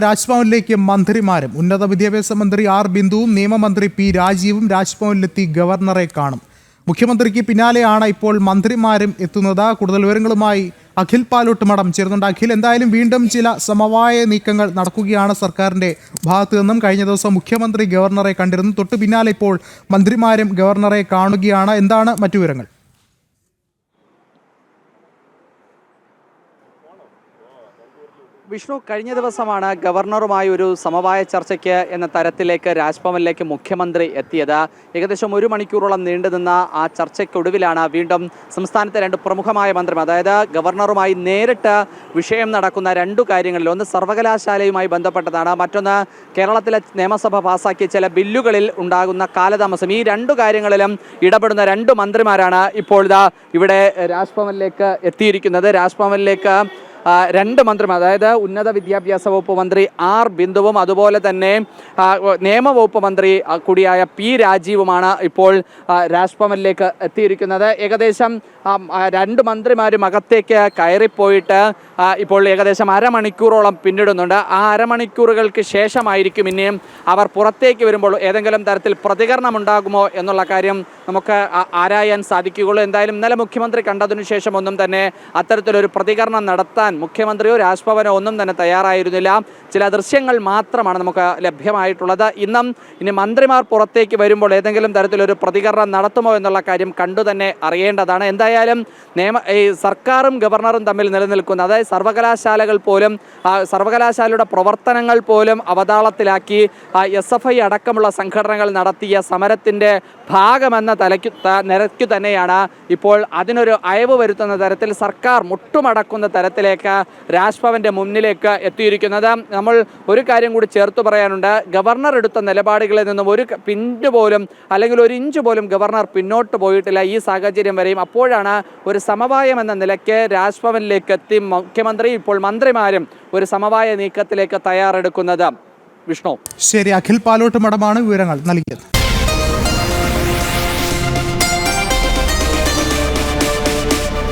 രാജ്ഭവനിലേക്ക് മന്ത്രിമാരും ഉന്നത വിദ്യാഭ്യാസ മന്ത്രി ആർ ബിന്ദുവും നിയമമന്ത്രി പി രാജീവും രാജ്ഭവനിലെത്തി ഗവർണറെ കാണും. മുഖ്യമന്ത്രിക്ക് പിന്നാലെയാണ് ഇപ്പോൾ മന്ത്രിമാരും എത്തുന്നത്. കൂടുതൽ വിവരങ്ങളുമായി അഖിൽ പാലോട്ട് മഠം ചേർന്നുണ്ട്. അഖിൽ, എന്തായാലും വീണ്ടും ചില സമവായ നീക്കങ്ങൾ നടക്കുകയാണ് സർക്കാരിന്റെ ഭാഗത്തു നിന്നും. കഴിഞ്ഞ ദിവസം മുഖ്യമന്ത്രി ഗവർണറെ കണ്ടിരുന്നു. തൊട്ടു പിന്നാലെ ഇപ്പോൾ മന്ത്രിമാരും ഗവർണറെ കാണുകയാണ്. എന്താണ് മറ്റു വിവരങ്ങൾ? വിഷ്ണു, കഴിഞ്ഞ ദിവസമാണ് ഗവർണറുമായി ഒരു സമവായ ചർച്ചയ്ക്ക് എന്ന തരത്തിലേക്ക് രാജ്ഭവനിലേക്ക് മുഖ്യമന്ത്രി എത്തിയത്. ഏകദേശം 1 മണിക്കൂറോളം നീണ്ടുനിന്ന ആ ചർച്ചയ്ക്കൊടുവിലാണ് വീണ്ടും സംസ്ഥാനത്തെ 2 പ്രമുഖമായ മന്ത്രിമാർ, അതായത് ഗവർണറുമായി നേരിട്ട് വിഷയം നടക്കുന്ന 2 കാര്യങ്ങളിൽ, ഒന്ന് സർവകലാശാലയുമായി ബന്ധപ്പെട്ടതാണ്, മറ്റൊന്ന് കേരളത്തിലെ നിയമസഭ പാസാക്കിയ ചില ബില്ലുകളിൽ ഉണ്ടാകുന്ന കാലതാമസം. ഈ 2 കാര്യങ്ങളിലും ഇടപെടുന്ന 2 മന്ത്രിമാരാണ് ഇപ്പോൾ ഇവിടെ രാജ്ഭവനിലേക്ക് എത്തിയിരിക്കുന്നത്. രാജ്ഭവനിലേക്ക് 2 മന്ത്രിമാർ, അതായത് ഉന്നത വിദ്യാഭ്യാസ വകുപ്പ് മന്ത്രി ആർ ബിന്ദുവും അതുപോലെ തന്നെ നിയമവകുപ്പ് മന്ത്രി കൂടിയായ പി രാജീവുമാണ് ഇപ്പോൾ രാജ്ഭവനിലേക്ക് എത്തിയിരിക്കുന്നത്. ഏകദേശം 2 മന്ത്രിമാരും അകത്തേക്ക് കയറിപ്പോയിട്ട് ഇപ്പോൾ ഏകദേശം അരമണിക്കൂറോളം പിന്നിടുന്നുണ്ട്. ആ അരമണിക്കൂറുകൾക്ക് ശേഷമായിരിക്കും ഇനിയും അവർ പുറത്തേക്ക് വരുമ്പോൾ ഏതെങ്കിലും തരത്തിൽ പ്രതികരണം ഉണ്ടാകുമോ എന്നുള്ള കാര്യം നമുക്ക് ആരായാൻ സാധിക്കുകയുള്ളൂ. എന്തായാലും ഇന്നലെ മുഖ്യമന്ത്രി കണ്ടതിനു ശേഷം ഒന്നും തന്നെ അത്തരത്തിലൊരു പ്രതികരണം നടത്താൻ മുഖ്യമന്ത്രിയോ രാജ്ഭവനോ ഒന്നും തന്നെ തയ്യാറായിരുന്നില്ല. ചില ദൃശ്യങ്ങൾ മാത്രമാണ് നമുക്ക് ലഭ്യമായിട്ടുള്ളത്. ഇനി മന്ത്രിമാർ പുറത്തേക്ക് വരുമ്പോൾ ഏതെങ്കിലും തരത്തിലൊരു പ്രതികരണം നടത്തുമോ എന്നുള്ള കാര്യം കണ്ടു തന്നെ അറിയേണ്ടതാണ്. എന്തായാലും സർക്കാരും ഗവർണറും തമ്മിൽ നിലനിൽക്കുന്ന, അതായത് സർവകലാശാലകൾ പോലും, സർവകലാശാലയുടെ പ്രവർത്തനങ്ങൾ പോലും അവതാളത്തിലാക്കി SFI അടക്കമുള്ള സംഘടനകൾ നടത്തിയ സമരത്തിൻ്റെ ഭാഗമെന്ന നിലയ്ക്കു തന്നെയാണ് ഇപ്പോൾ അതിനൊരു അയവ് വരുത്തുന്ന തരത്തിൽ സർക്കാർ മുട്ടുമടക്കുന്ന തരത്തിലേക്ക് രാജ്ഭവന്റെ മുന്നിലേക്ക് എത്തിയിരിക്കുന്നത്. നമ്മൾ ഒരു കാര്യം കൂടി ചേർത്ത് പറയാനുണ്ട്. ഗവർണർ എടുത്ത നിലപാടുകളിൽ നിന്നും ഒരു പിഞ്ച് പോലും അല്ലെങ്കിൽ 1 ഇഞ്ച് പോലും ഗവർണർ പിന്നോട്ട് പോയിട്ടില്ല ഈ സാഹചര്യം വരെയും. അപ്പോഴാണ് ഒരു സമവായം എന്ന നിലയ്ക്ക് രാജ്ഭവനിലേക്ക് എത്തി മുഖ്യമന്ത്രി, ഇപ്പോൾ മന്ത്രിമാരും ഒരു സമവായ നീക്കത്തിലേക്ക് തയ്യാറെടുക്കുന്നത്. വിഷ്ണു, ശരി. അഖിൽ പാലോട്ട് മഠമാണ് വിവരങ്ങൾ നൽകിയത്.